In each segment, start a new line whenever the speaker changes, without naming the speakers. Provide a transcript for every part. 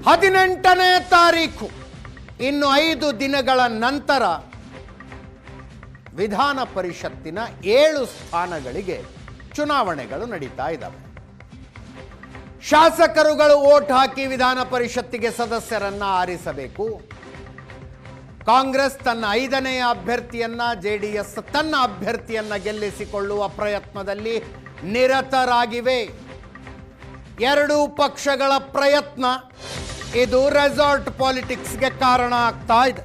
18ನೇ ತಾರೀಖು ಇನ್ನು 5 ದಿನಗಳ ನಂತರ ವಿಧಾನ ಪರಿಷತ್ತಿನ 7 ಸ್ಥಾನಗಳಿಗೆ ಚುನಾವಣೆಗಳು ನಡೀತಾ ಇದ್ದಾವೆ. ಶಾಸಕರುಗಳು ವೋಟ್ ಹಾಕಿ ವಿಧಾನ ಪರಿಷತ್ತಿಗೆ ಸದಸ್ಯರನ್ನ ಆರಿಸಬೇಕು. ಕಾಂಗ್ರೆಸ್ ತನ್ನ 5ನೇ ಅಭ್ಯರ್ಥಿಯನ್ನ, ಜೆಡಿಎಸ್ ತನ್ನ ಅಭ್ಯರ್ಥಿಯನ್ನ ಗೆಲ್ಲಿಸಿಕೊಳ್ಳುವ ಪ್ರಯತ್ನದಲ್ಲಿ ನಿರತರಾಗಿವೆ. ಎರಡೂ ಪಕ್ಷಗಳ ಪ್ರಯತ್ನ ಇದು ರೆಸಾರ್ಟ್ ಪಾಲಿಟಿಕ್ಸ್ಗೆ ಕಾರಣ ಆಗ್ತಾ ಇದೆ.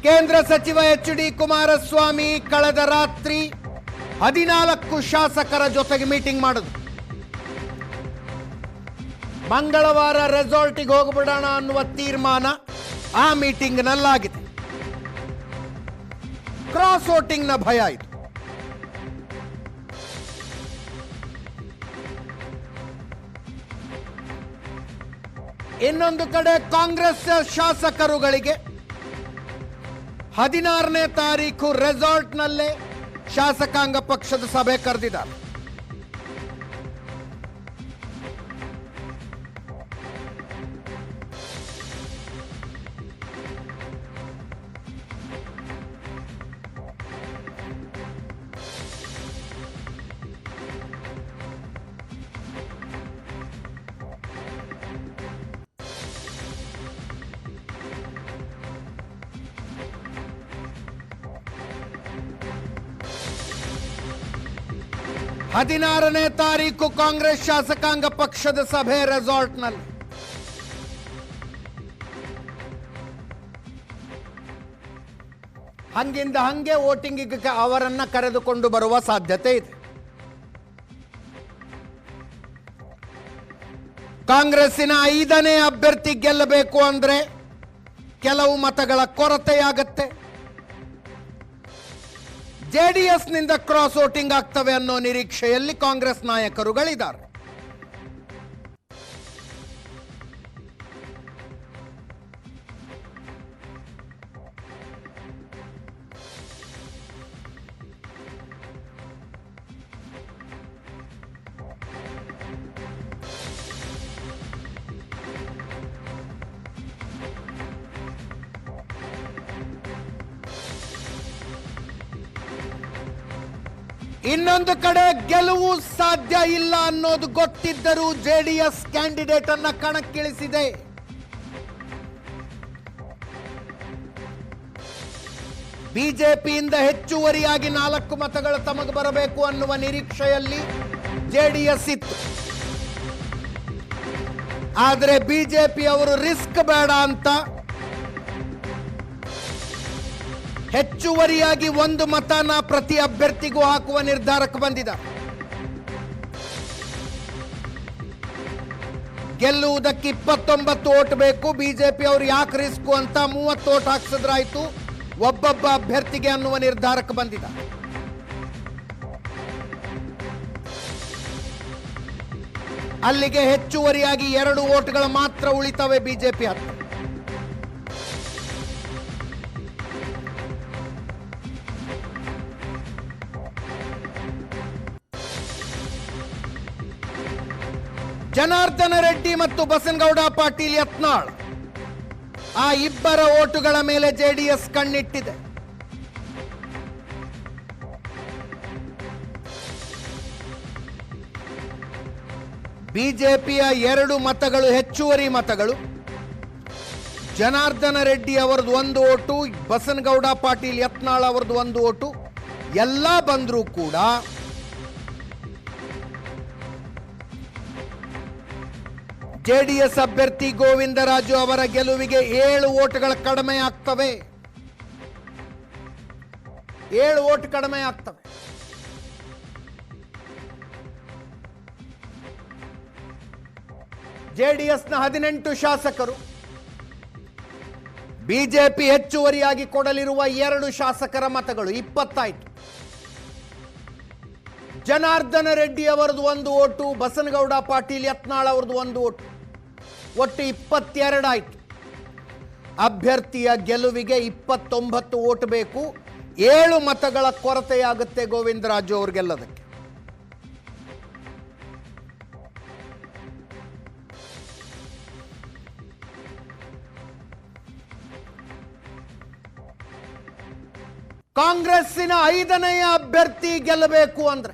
ಕೇಂದ್ರ ಸಚಿವ ಎಚ್.ಡಿ. ಕುಮಾರಸ್ವಾಮಿ ಕಳೆದ ರಾತ್ರಿ 14 ಶಾಸಕರ ಜೊತೆಗೆ ಮೀಟಿಂಗ್ ಮಾಡಿದ್ರು. ಮಂಗಳವಾರ ರೆಸಾರ್ಟಿಗೆ ಹೋಗ್ಬಿಡೋಣ ಅನ್ನುವ ತೀರ್ಮಾನ ಆ ಮೀಟಿಂಗ್ನಲ್ಲಾಗಿದೆ. ಕ್ರಾಸ್ ವೋಟಿಂಗ್ನ ಭಯ ಇದು. ಇನ್ನೊಂದು ಕಡೆ ಕಾಂಗ್ರೆಸ್ ಶಾಸಕರುಗಳಿಗೆ 16ನೇ ತಾರೀಕು ರೆಸಾರ್ಟ್ನಲ್ಲೇ ಶಾಸಕಾಂಗ ಪಕ್ಷದ ಸಭೆ ಕರೆದಿದ್ದಾರೆ. ಹದಿನಾರನೇ ತಾರೀಕು ಕಾಂಗ್ರೆಸ್ ಶಾಸಕಾಂಗ ಪಕ್ಷದ ಸಭೆ ರೆಸಾರ್ಟ್ನಲ್ಲಿ. ಹಂಗಿಂದ ಹಂಗೆ ವೋಟಿಂಗಿಗೆ ಅವರನ್ನ ಕರೆದುಕೊಂಡು ಬರುವ ಸಾಧ್ಯತೆ ಇದೆ. ಕಾಂಗ್ರೆಸ್ಸಿನ 5ನೇ ಅಭ್ಯರ್ಥಿ ಗೆಲ್ಲಬೇಕು ಅಂದ್ರೆ ಕೆಲವು ಮತಗಳ ಕೊರತೆಯಾಗತ್ತೆ. ಜೆಡಿಎಸ್ನಿಂದ ಕ್ರಾಸ್ ವೋಟಿಂಗ್ ಆಗ್ತವೆ ಅನ್ನೋ ನಿರೀಕ್ಷೆಯಲ್ಲಿ ಕಾಂಗ್ರೆಸ್ ನಾಯಕರುಗಳಿದ್ದಾರೆ. ಇನ್ನೊಂದು ಕಡೆ ಗೆಲುವು ಸಾಧ್ಯ ಇಲ್ಲ ಅನ್ನೋದು ಗೊತ್ತಿದ್ದರೂ ಜೆಡಿಎಸ್ ಕ್ಯಾಂಡಿಡೇಟ್ ಅನ್ನ ಕಣಕ್ಕಿಳಿಸಿದೆ. ಬಿಜೆಪಿಯಿಂದ ಹೆಚ್ಚುವರಿಯಾಗಿ 4 ಮತಗಳು ತಮಗೆ ಬರಬೇಕು ಅನ್ನುವ ನಿರೀಕ್ಷೆಯಲ್ಲಿ ಜೆಡಿಎಸ್ ಇತ್ತು. ಆದರೆ ಬಿಜೆಪಿ ಅವರು ರಿಸ್ಕ್ ಬೇಡ ಅಂತ ಹೆಚ್ಚುವರಿಯಾಗಿ 1 ಮತನ ಪ್ರತಿ ಅಭ್ಯರ್ಥಿಗೂ ಹಾಕುವ ನಿರ್ಧಾರಕ್ಕೆ ಬಂದಿದ್ದಾರೆ. ಗೆಲ್ಲುವುದಕ್ಕೆ 29 ವೋಟ್ ಬೇಕು. ಬಿಜೆಪಿ ಅವರು ಯಾಕೆ ರಿಸ್ಕ್ ಅಂತ 30 ವೋಟ್ ಹಾಕ್ಸಿದ್ರಾಯ್ತು ಒಬ್ಬೊಬ್ಬ ಅಭ್ಯರ್ಥಿಗೆ ಅನ್ನುವ ನಿರ್ಧಾರಕ್ಕೆ ಬಂದಿದ್ದಾರೆ. ಅಲ್ಲಿಗೆ ಹೆಚ್ಚುವರಿಯಾಗಿ 2 ವೋಟ್ಗಳು ಮಾತ್ರ ಉಳಿತವೆ ಬಿಜೆಪಿ ಹತ್ತು. ಜನಾರ್ದನ ರೆಡ್ಡಿ ಮತ್ತು ಬಸನಗೌಡ ಪಾಟೀಲ್ ಯತ್ನಾಳ್ ಆ ಇಬ್ಬರ ಓಟುಗಳ ಮೇಲೆ ಜೆಡಿಎಸ್ ಕಣ್ಣಿಟ್ಟಿದೆ. ಬಿಜೆಪಿಯ 2 ಮತಗಳು ಹೆಚ್ಚುವರಿ ಮತಗಳು. ಜನಾರ್ದನ ರೆಡ್ಡಿ ಅವರದು 1 ಓಟು, ಬಸನಗೌಡ ಪಾಟೀಲ್ ಯತ್ನಾಳ್ ಅವರದು 1 ಓಟು. ಎಲ್ಲ ಬಂದರೂ ಕೂಡ ಜೆಡಿಎಸ್ ಅಭ್ಯರ್ಥಿ ಗೋವಿಂದರಾಜು ಅವರ ಗೆಲುವಿಗೆ 7 ವೋಟ್ಗಳ ಕಡಿಮೆ ಆಗ್ತವೆ. 7 ವೋಟ್ ಕಡಿಮೆ ಆಗ್ತವೆ. ಜೆಡಿಎಸ್ನ 18 ಶಾಸಕರು, ಬಿಜೆಪಿ ಹೆಚ್ಚುವರಿಯಾಗಿ ಕೊಡಲಿರುವ 2 ಶಾಸಕರ ಮತಗಳು 20 ಆಯಿತು. ಜನಾರ್ದನ ರೆಡ್ಡಿ ಅವರದು 1 ಓಟು, ಬಸನಗೌಡ ಪಾಟೀಲ್ ಯತ್ನಾಳ್ ಅವರದು 1 ಓಟು, ಒಟ್ಟು 22 ಆಯಿತು. ಅಭ್ಯರ್ಥಿಯ ಗೆಲುವಿಗೆ 29 ವೋಟ್ ಬೇಕು. 7 ಮತಗಳ ಕೊರತೆಯಾಗುತ್ತೆ ಗೋವಿಂದರಾಜು ಅವ್ರಿಗೆಲ್ಲದಕ್ಕೆ. ಕಾಂಗ್ರೆಸ್ಸಿನ 5ನೇ ಅಭ್ಯರ್ಥಿ ಗೆಲ್ಲಬೇಕು ಅಂದ್ರೆ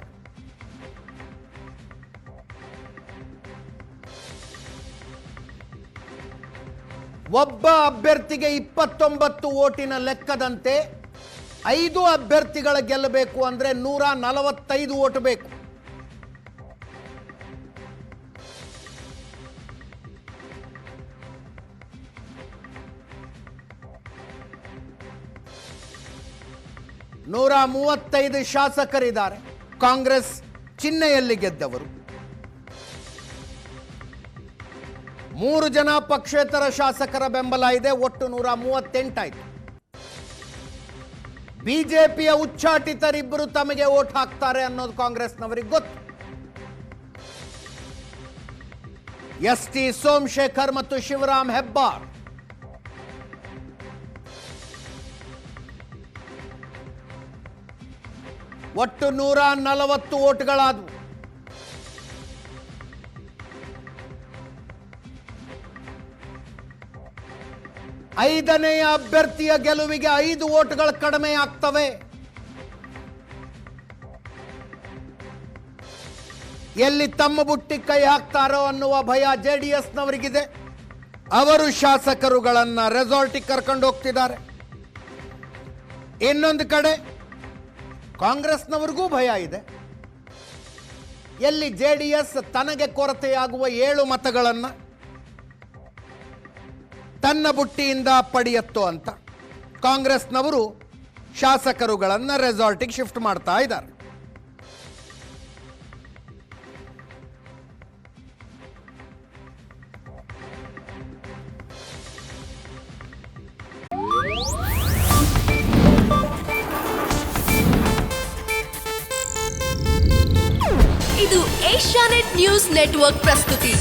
ಒಬ್ಬ ಅಭ್ಯರ್ಥಿಗೆ 29 ಓಟಿನ ಲೆಕ್ಕದಂತೆ 5 ಅಭ್ಯರ್ಥಿಗಳ ಗೆಲ್ಲಬೇಕು ಅಂದ್ರೆ 145 ಓಟ್ ಬೇಕು. ನೂರ 35 ಶಾಸಕರಿದ್ದಾರೆ. ಕಾಂಗ್ರೆಸ್ ಚಿಹ್ನೆಯಲ್ಲಿ ಗೆದ್ದವರು. 3 ಜನ ಪಕ್ಷೇತರ ಶಾಸಕರ ಬೆಂಬಲ ಇದೆ. ಒಟ್ಟು 138 ಆಯ್ತು. ಬಿಜೆಪಿಯ ಉಚ್ಚಾಟಿತರಿಬ್ಬರು ತಮಗೆ ವೋಟ್ ಹಾಕ್ತಾರೆ ಅನ್ನೋದು ಕಾಂಗ್ರೆಸ್ನವರಿಗೆ ಗೊತ್ತು. ಎಸ್ ಟಿ ಸೋಮಶೇಖರ್ ಮತ್ತು ಶಿವರಾಮ್ ಹೆಬ್ಬಾರ್. ಒಟ್ಟು 140 ಓಟ್ಗಳಾದವು. ಐದನೆಯ ಅಭ್ಯರ್ಥಿಯ ಗೆಲುವಿಗೆ 5 ಓಟ್ಗಳು ಕಡಿಮೆ ಆಗ್ತವೆ. ಎಲ್ಲಿ ತಮ್ಮ ಬುಟ್ಟಿ ಕೈ ಹಾಕ್ತಾರೋ ಅನ್ನುವ ಭಯ ಜೆಡಿಎಸ್ನವರಿಗಿದೆ. ಅವರು ಶಾಸಕರುಗಳನ್ನ ರೆಸಾರ್ಟಿಗೆ ಕರ್ಕೊಂಡು ಹೋಗ್ತಿದ್ದಾರೆ. ಇನ್ನೊಂದು ಕಡೆ ಕಾಂಗ್ರೆಸ್ನವರಿಗೂ ಭಯ ಇದೆ. ಎಲ್ಲಿ ಜೆಡಿಎಸ್ ತನಗೆ ಕೊರತೆಯಾಗುವ 7 ಮತಗಳನ್ನು ತನ್ನ ಬುಟ್ಟಿಯಿಂದ ಪಡೆಯತ್ತೋ ಅಂತ ಕಾಂಗ್ರೆಸ್ನವರು ಶಾಸಕರುಗಳನ್ನು ರೆಸಾರ್ಟಿಗೆ ಶಿಫ್ಟ್ ಮಾಡ್ತಾ ಇದ್ದಾರೆ.
ಇದು ಏಷ್ಯಾನೆಟ್ ನ್ಯೂಸ್ ನೆಟ್ವರ್ಕ್ ಪ್ರಸ್ತುತಿ.